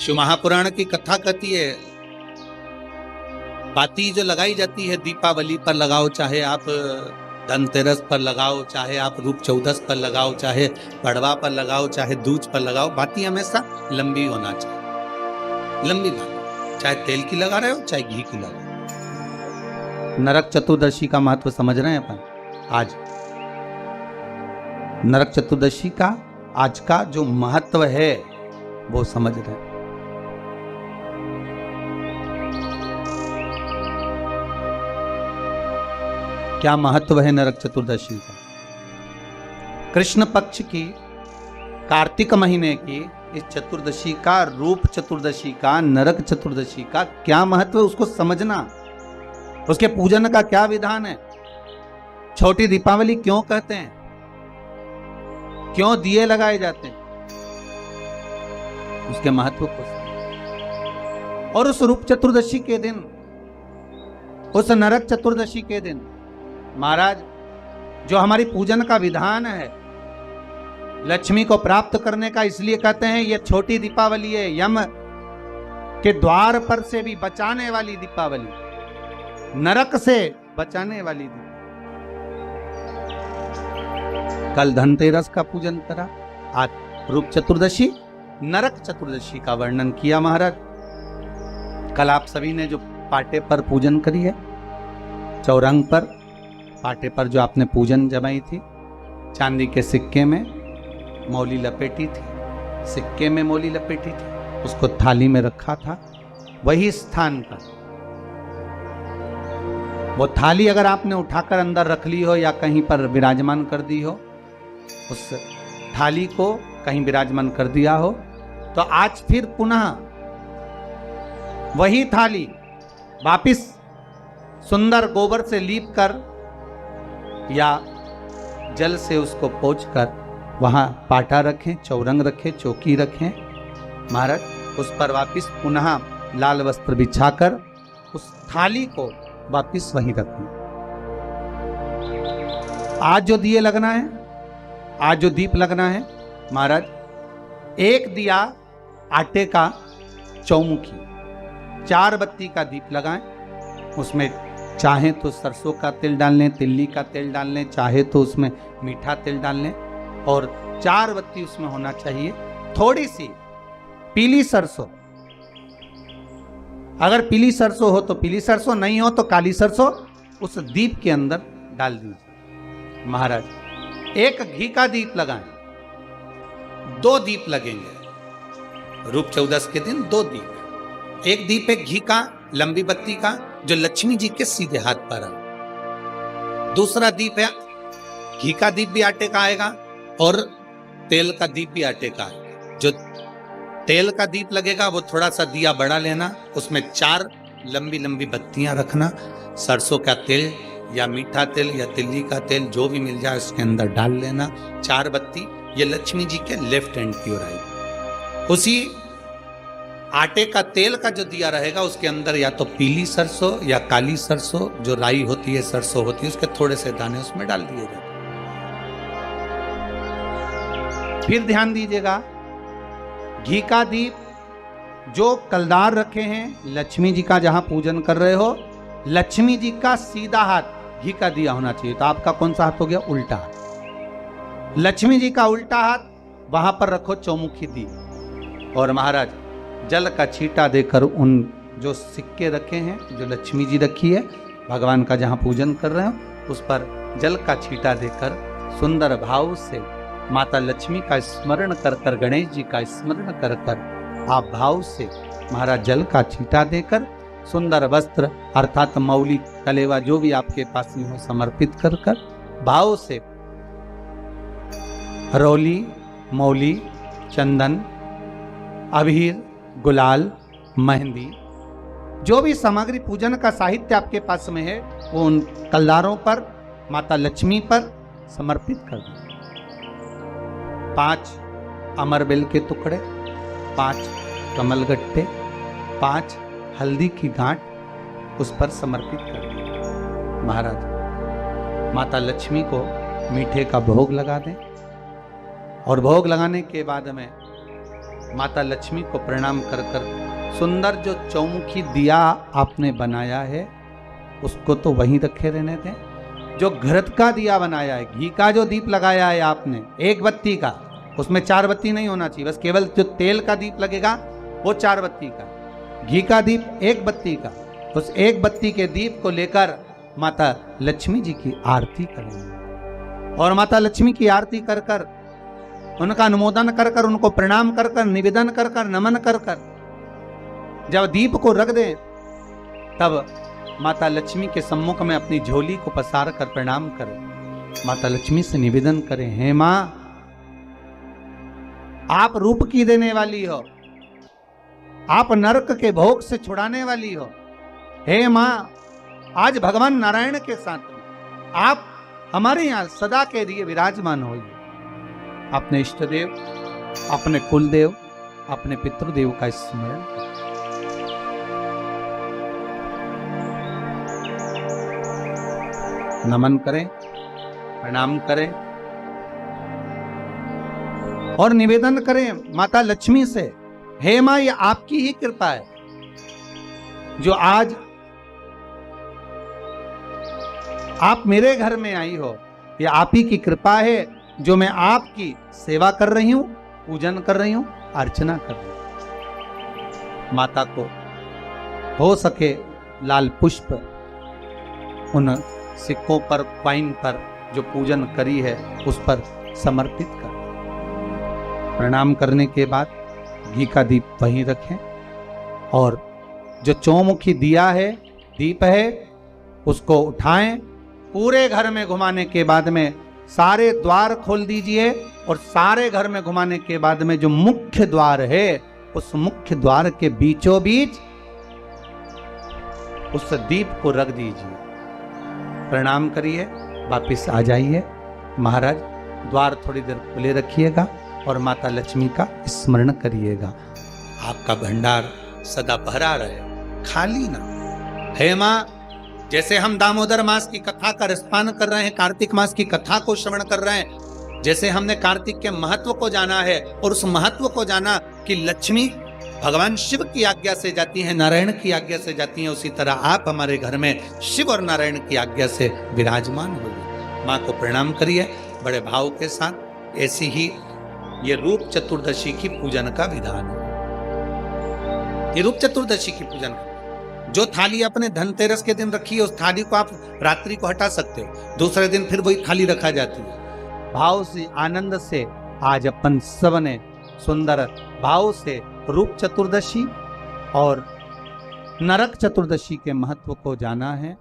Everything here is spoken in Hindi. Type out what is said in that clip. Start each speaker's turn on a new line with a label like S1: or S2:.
S1: शिव महापुराण की कथा कहती है, बाती जो लगाई जाती है दीपावली पर लगाओ, चाहे आप धनतेरस पर लगाओ, चाहे आप रूप चौदस पर लगाओ, चाहे पड़वा पर लगाओ, चाहे दूज पर लगाओ, बाती हमेशा लंबी होना चाहिए, लंबी बाती, चाहे तेल की लगा रहे हो चाहे घी की लगा रहे हो। नरक चतुर्दशी का महत्व समझ रहे हैं अपन आज। नरक चतुर्दशी का आज का जो महत्व है वो समझ रहे हैं। क्या महत्व है नरक चतुर्दशी का? कृष्ण पक्ष की कार्तिक महीने की इस चतुर्दशी का, रूप चतुर्दशी का, नरक चतुर्दशी का क्या महत्व है उसको समझना। उसके पूजन का क्या विधान है? छोटी दीपावली क्यों कहते हैं? क्यों दिए लगाए जाते हैं? उसके महत्व को समझना। और उस रूप चतुर्दशी के दिन, उस नरक चतुर्दशी के दिन महाराज जो हमारी पूजन का विधान है लक्ष्मी को प्राप्त करने का, इसलिए कहते हैं ये छोटी दीपावली है, यम के द्वार पर से भी बचाने वाली दीपावली, नरक से बचाने वाली दीपावली। कल धनतेरस का पूजन करा, आज रूप चतुर्दशी, नरक चतुर्दशी का वर्णन किया महाराज। कल आप सभी ने जो पाटे पर पूजन करी है, चौरंग पर पाटे पर जो आपने पूजन जमाई थी, चांदी के सिक्के में मौली लपेटी थी, सिक्के में मौली लपेटी थी, उसको थाली में रखा था, वही स्थान पर वो थाली अगर आपने उठाकर अंदर रख ली हो या कहीं पर विराजमान कर दी हो, उस थाली को कहीं विराजमान कर दिया हो, तो आज फिर पुनः वही थाली वापिस सुंदर गोबर से लीप कर या जल से उसको पोंछकर वहां पाटा रखें, चौरंग रखें, चौकी रखें महाराज, उस पर वापिस पुनः लाल वस्त्र बिछाकर उस थाली को वापिस वहीं रखें। आज जो दिए लगना है, आज जो दीप लगना है महाराज, एक दिया आटे का चौमुखी, 4 बत्ती का दीप लगाएं, उसमें चाहे तो सरसों का तेल डाल लें, तिल्ली का तेल डाल लें, चाहे तो उसमें मीठा तेल डाल लें, और 4 बत्ती उसमें होना चाहिए थोड़ी सी पीली सरसों। अगर पीली सरसों हो तो पीली सरसों, नहीं हो तो काली सरसों उस दीप के अंदर डाल दीजिए महाराज। एक घी का दीप लगाएं, 2 दीप लगेंगे रूप चौदस के दिन, 2 दीप। एक दीप है घी का, लंबी बत्ती का, जो लक्ष्मी जी के सीधे हाथ पर है। दूसरा दीप है घी का दीप भी आटे का आएगा और तेल का दीप भी आटे का आएगा। जो तेल का दीप लगेगा वो थोड़ा सा दिया बड़ा लेना, उसमें 4 लंबी लंबी बत्तियां रखना, सरसों का तेल या मीठा तेल या तिल्ली का तेल जो भी मिल जाए उसके अंदर डाल लेना, 4 बत्ती। ये लक्ष्मी जी के लेफ्ट हैंड की ओर आएगी। उसी आटे का तेल का जो दिया रहेगा उसके अंदर या तो पीली सरसों या काली सरसों, जो राई होती है, सरसों होती है, उसके थोड़े से दाने उसमें डाल दिए जाते। फिर ध्यान दीजिएगा, घी का दीप जो कलदार रखे हैं, लक्ष्मी जी का जहां पूजन कर रहे हो, लक्ष्मी जी का सीधा हाथ घी का दिया होना चाहिए। तो आपका कौन सा हाथ हो गया? उल्टा हाथ। लक्ष्मी जी का उल्टा हाथ, वहां पर रखो चौमुखी दीप, और महाराज जल का छींटा देकर उन जो सिक्के रखे हैं, जो लक्ष्मी जी रखी है, भगवान का जहां पूजन कर रहे हो, उस पर जल का छींटा देकर सुंदर भाव से माता लक्ष्मी का स्मरण कर कर, गणेश जी का स्मरण कर कर आप भाव से महाराज जल का छींटा देकर सुंदर वस्त्र अर्थात मौली, कलेवा जो भी आपके पास में हो समर्पित कर कर भाव से रौली, मौली, चंदन, अबीर, गुलाल, मेहंदी, जो भी सामग्री पूजन का साहित्य आपके पास में है वो उन कलदारों पर, माता लक्ष्मी पर समर्पित कर दें। 5 अमरबेल के टुकड़े, 5 कमलगट्टे, 5 हल्दी की गांठ उस पर समर्पित कर दें महाराज। माता लक्ष्मी को मीठे का भोग लगा दें, और भोग लगाने के बाद में माता लक्ष्मी को प्रणाम कर कर सुंदर जो चौमुखी दिया आपने बनाया है उसको तो वहीं रखे रहने दें। जो घृत का दिया बनाया है, घी का जो दीप लगाया है आपने, एक बत्ती का, उसमें 4 बत्ती नहीं होना चाहिए, बस केवल जो तेल का दीप लगेगा वो 4 बत्ती का, घी का दीप 1 बत्ती का, उस 1 बत्ती के दीप को लेकर माता लक्ष्मी जी की आरती करेंगे। और माता लक्ष्मी की आरती कर कर, उनका अनुमोदन कर कर, उनको प्रणाम कर कर, निवेदन कर कर, नमन कर कर जब दीप को रख दें, तब माता लक्ष्मी के सम्मुख में अपनी झोली को पसार कर प्रणाम करें। माता लक्ष्मी से निवेदन करें, हे मां, आप रूप की देने वाली हो, आप नरक के भोग से छुड़ाने वाली हो। हे मां, आज भगवान नारायण के साथ आप हमारे यहां सदा के लिए विराजमान होइए। अपने इष्ट देव, अपने कुल देव, अपने पितृदेव का स्मरण करें। नमन करें, प्रणाम करें और निवेदन करें माता लक्ष्मी से, हे मां, ये आपकी ही कृपा है जो आज आप मेरे घर में आई हो। ये आप ही की कृपा है जो मैं आपकी सेवा कर रही हूं, पूजन कर रही हूं, अर्चना कर रही हूं। माता को हो सके लाल पुष्प उन सिक्कों पर, क्वाइन पर जो पूजन करी है उस पर समर्पित कर। प्रणाम करने के बाद घी का दीप वहीं रखें और जो चौमुखी दिया है, दीप है, उसको उठाएं। पूरे घर में घुमाने के बाद में सारे द्वार खोल दीजिए और सारे घर में घुमाने के बाद में जो मुख्य द्वार है उस मुख्य द्वार के बीचों बीच उस दीप को रख दीजिए। प्रणाम करिए, वापिस आ जाइए। महाराज, द्वार थोड़ी देर खुले रखिएगा और माता लक्ष्मी का स्मरण करिएगा। आपका भंडार सदा भरा रहे, खाली ना। हे मां, जैसे हम दामोदर मास की कथा का रसपान कर रहे हैं, कार्तिक मास की कथा को श्रवण कर रहे हैं, जैसे हमने कार्तिक के महत्व को जाना है और उस महत्व को जाना कि लक्ष्मी भगवान शिव की आज्ञा से जाती है, नारायण की आज्ञा से जाती हैं, उसी तरह आप हमारे घर में शिव और नारायण की आज्ञा से विराजमान होइए। माँ को प्रणाम करिए बड़े भाव के साथ। ऐसी ही ये रूप चतुर्दशी की पूजन का विधान है। ये रूप चतुर्दशी की पूजन, जो थाली अपने धनतेरस के दिन रखी है उस थाली को आप रात्रि को हटा सकते हो, दूसरे दिन फिर वही थाली रखा जाती है। भाव से, आनंद से आज अपन सबने सुंदर भाव से रूप चतुर्दशी और नरक चतुर्दशी के महत्व को जाना है।